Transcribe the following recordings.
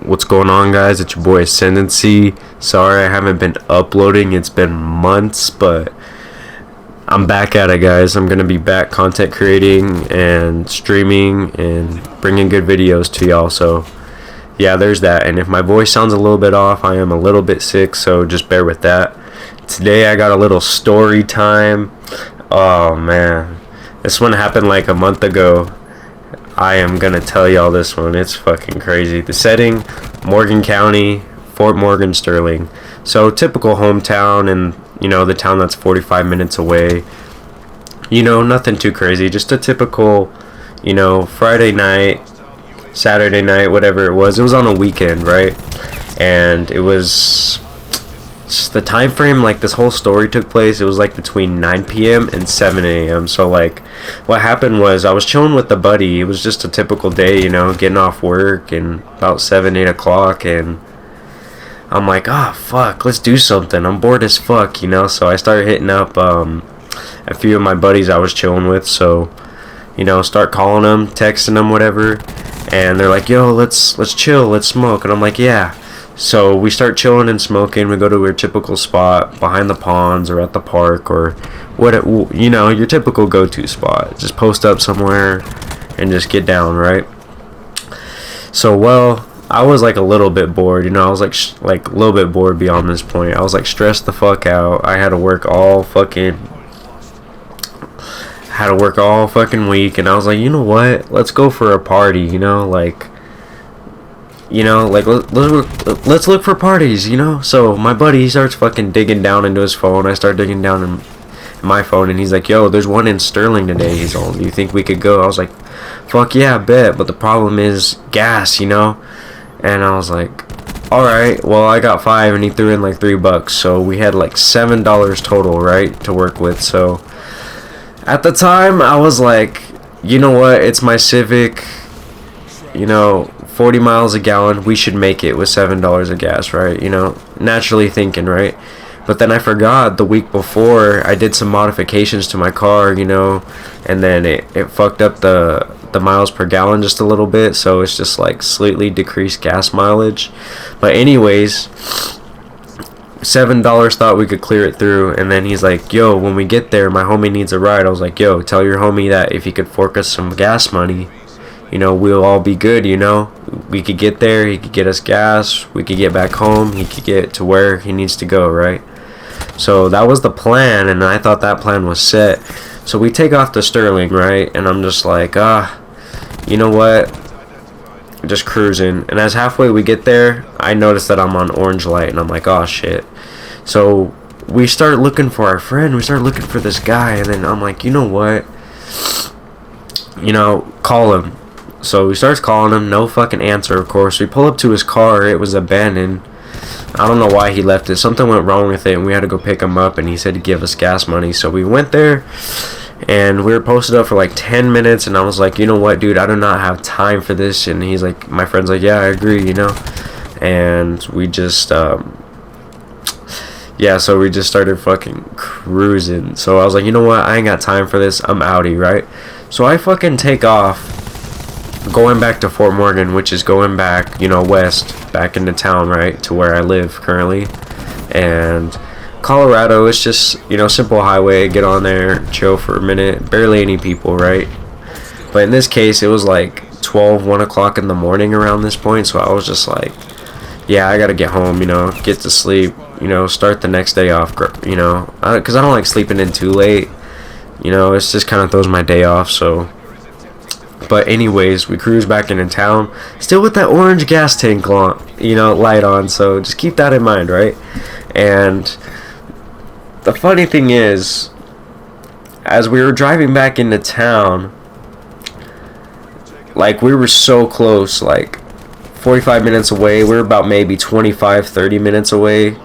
What's going on, guys? It's your boy Ascendancy. Sorry I haven't been uploading. It's been months, but I'm back at it, guys. I'm gonna be back content creating and streaming and bringing good videos to y'all. So yeah, there's that. And if my voice sounds a little bit off, I am a little bit sick, so just bear with that. Today I got a little story time. Oh man, this one happened like a month ago. I am gonna tell y'all this one. It's fucking crazy. The setting, Morgan County, Fort Morgan, Sterling. So typical hometown, and the town that's 45 minutes away. Nothing too crazy. Just a typical, Friday night, Saturday night, whatever it was. It was on a weekend, right? And it was the time frame, like this whole story took place, it was like between 9 p.m. and 7 a.m. So like what happened was I was chilling with the buddy. It was just a typical day, getting off work and about 7-8 o'clock, and I'm like, fuck, let's do something. I'm bored as fuck, so I started hitting up a few of my buddies I was chilling with. So start calling them, texting them, whatever, and they're like, yo, let's chill, let's smoke. And I'm like, yeah. So we start chilling and smoking. We go to our typical spot behind the ponds or at the park, or your typical go-to spot. Just post up somewhere and just get down, right? So I was like a little bit bored, I was like a little bit bored beyond this point. I was like stressed the fuck out. I had to work all fucking week, and I was like, you know what? Let's go for a party, let's look for parties, So my buddy, he starts fucking digging down into his phone. I start digging down in my phone, and he's like, yo, there's one in Sterling today. He's all, do you think we could go? I was like, fuck yeah, I bet, but the problem is gas, And I was like, alright, well, I got 5, and he threw in like $3, so we had like $7 total, right, to work with. So at the time, I was like, you know what, it's my Civic, 40 miles a gallon, we should make it with $7 of gas, right? Naturally thinking, right? But then I forgot the week before I did some modifications to my car, and then it fucked up the miles per gallon just a little bit, so it's just like slightly decreased gas mileage. But anyways, $7 thought we could clear it through, and then he's like, yo, when we get there, my homie needs a ride. I was like, yo, tell your homie that if he could fork us some gas money, we'll all be good, we could get there, he could get us gas, we could get back home, he could get to where he needs to go, right? So that was the plan, and I thought that plan was set. So we take off to Sterling, right? And I'm just like, you know what? Just cruising. And as halfway we get there, I notice that I'm on orange light, and I'm like, oh shit. So we start looking for our friend, we start looking for this guy, and then I'm like, you know what? Call him. So he starts calling him, no fucking answer, of course. We pull up to his car, it was abandoned. I don't know why he left it. Something went wrong with it, and we had to go pick him up, and he said to give us gas money. So we went there, and we were posted up for like 10 minutes, and I was like, you know what, dude, I do not have time for this. And he's like, my friend's like, yeah, I agree, And we just, so we just started fucking cruising. So I was like, you know what, I ain't got time for this, I'm outie, right? So I fucking take off, going back to Fort Morgan, which is going back, west, back into town, right, to where I live currently. And Colorado, it's just, simple highway, get on there, chill for a minute, barely any people, right? But in this case, it was like 1 o'clock in the morning around this point, so I was just like, yeah, I gotta get home, get to sleep, start the next day off, because I don't like sleeping in too late, it's just kind of throws my day off. So but anyways, we cruise back into town, still with that orange gas tank light on, so just keep that in mind, right? And the funny thing is, as we were driving back into town, like we were so close, like 45 minutes away, we were about maybe 25-30 minutes away,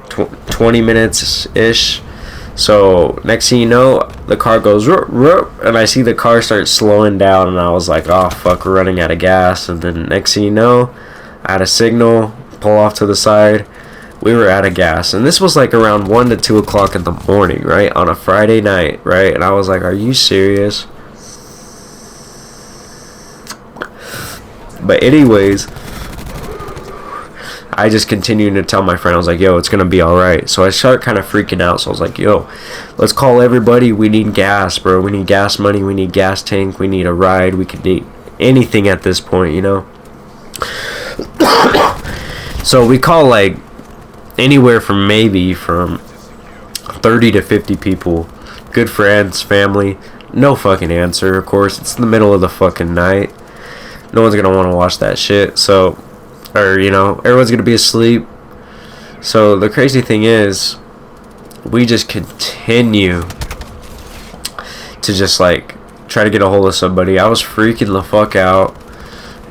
20 minutes ish. So next thing you know, the car goes rup, rup, and I see the car start slowing down, and I was like, oh fuck, we're running out of gas. And then next thing you know, I had a signal, pull off to the side, we were out of gas. And this was like around 1 to 2 o'clock in the morning, right, on a Friday night, right? And I was like, are you serious? But anyways, I just continued to tell my friend, I was like, yo, it's gonna be alright. So I start kind of freaking out. So I was like, yo, let's call everybody. We need gas, bro. We need gas money. We need gas tank. We need a ride. We could need anything at this point, you know. So we call like anywhere from 30 to 50 people, good friends, family. No fucking answer. Of course, it's in the middle of the fucking night. No one's gonna want to watch that shit. So, or you know, everyone's gonna be asleep. So the crazy thing is, we just continue to just like try to get a hold of somebody. I was freaking the fuck out,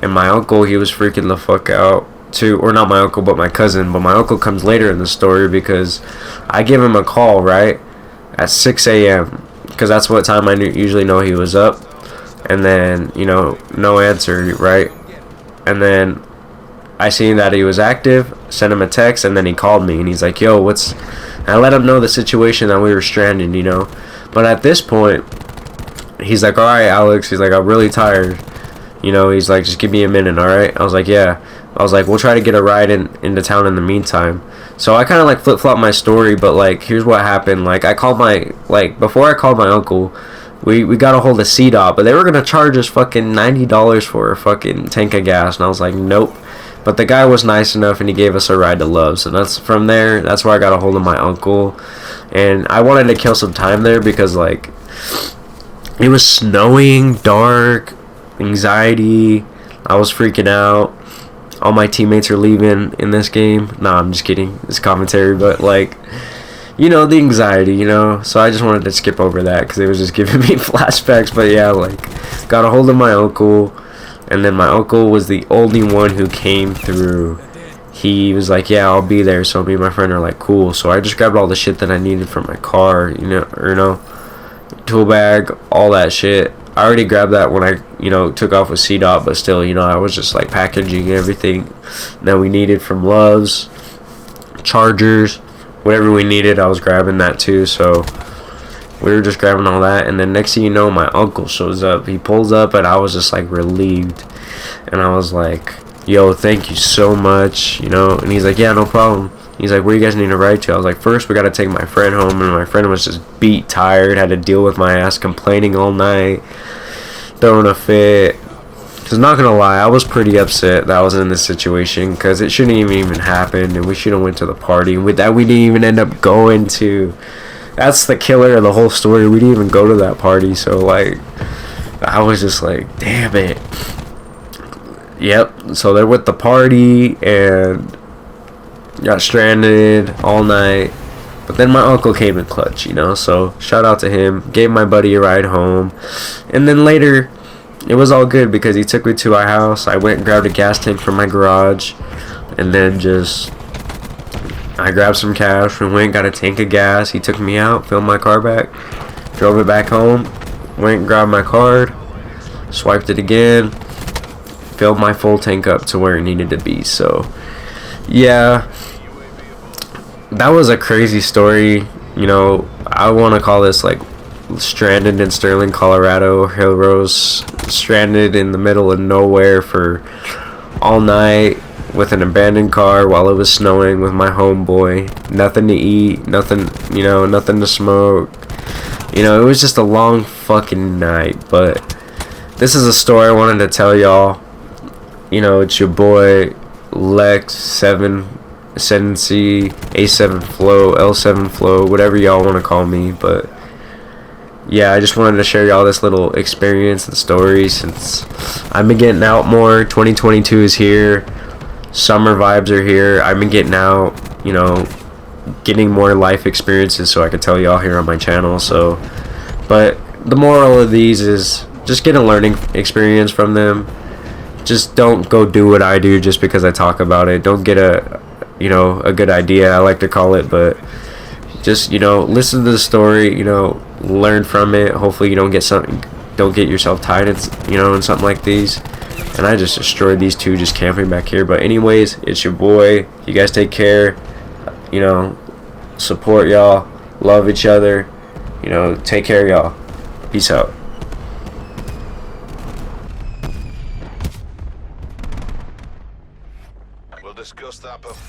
and my uncle, he was freaking the fuck out too. Or not my uncle, but my cousin. But my uncle comes later in the story because I give him a call right at 6 a.m. because that's what time I usually know he was up. And then, you know, no answer, right? And then I seen that he was active, sent him a text, and then he called me and he's like, yo, what's... I let him know the situation, that we were stranded, you know. But at this point, he's like, alright, Alex, he's like, I'm really tired, you know. He's like, just give me a minute, alright? I was like, yeah. I was like, we'll try to get a ride into town in the meantime. So I kind of like flip-flopped my story, but like, here's what happened. Like, I called my, like, before I called my uncle, we got a hold of CDOT, but they were gonna charge us fucking $90 for a fucking tank of gas, and I was like, nope. But the guy was nice enough, and he gave us a ride to Love's, and that's from there. That's where I got a hold of my uncle, and I wanted to kill some time there because like it was snowing, dark, anxiety. I was freaking out. All my teammates are leaving in this game. Nah, I'm just kidding. It's commentary, but like, you know, the anxiety, you know. So I just wanted to skip over that because it was just giving me flashbacks. But yeah, like, got a hold of my uncle, and then my uncle was the only one who came through. He was like, yeah, I'll be there. So me and my friend are like, cool. So I just grabbed all the shit that I needed for my car, you know, tool bag, all that shit. I already grabbed that when I, you know, took off with CDOT, but still, you know, I was just like packaging everything that we needed from Love's, chargers, whatever we needed. I was grabbing that too. So we were just grabbing all that, and then next thing you know, my uncle shows up. He pulls up, and I was just like relieved, and I was like, yo, thank you so much, you know. And he's like, yeah, no problem. He's like, where you guys need to ride to? I was like, first we gotta take my friend home, and my friend was just beat, tired, had to deal with my ass complaining all night, throwing a fit. Cause not gonna lie, I was pretty upset that I was in this situation, cause it shouldn't even happen, and we should have went to the party. With that, we didn't even end up going to. That's the killer of the whole story. We didn't even go to that party, so like, I was just like, damn it. Yep. So they're with the party and got stranded all night. But then my uncle came in clutch, you know. So shout out to him. Gave my buddy a ride home, and then later, it was all good because he took me to our house. I went and grabbed a gas tank from my garage, and then just I grabbed some cash and went and got a tank of gas. He took me out, filled my car back, drove it back home, went and grabbed my card, swiped it again, filled my full tank up to where it needed to be. So yeah, that was a crazy story. You know, I want to call this like stranded in Sterling, Colorado, Hill Rose, stranded in the middle of nowhere for all night with an abandoned car while it was snowing with my homeboy. Nothing to eat, nothing, you know, nothing to smoke. You know, it was just a long fucking night. But this is a story I wanted to tell y'all. You know, it's your boy Lex 7 Ascendancy, A7 Flow, L7 Flow, whatever y'all want to call me. But yeah, I just wanted to share y'all this little experience and story since I've been getting out more. 2022 is here. Summer vibes are here. I've been getting out, you know, getting more life experiences so I can tell y'all here on my channel. So, but the moral of these is just get a learning experience from them. Just don't go do what I do just because I talk about it. Don't get a, you know, a good idea, I like to call it, but just, you know, listen to the story, you know, learn from it. Hopefully you don't get yourself tied in, you know, in something like these. And I just destroyed these two just camping back here. But anyways, it's your boy. You guys take care. You know, support y'all. Love each other. You know, take care, y'all. Peace out. We'll discuss that before.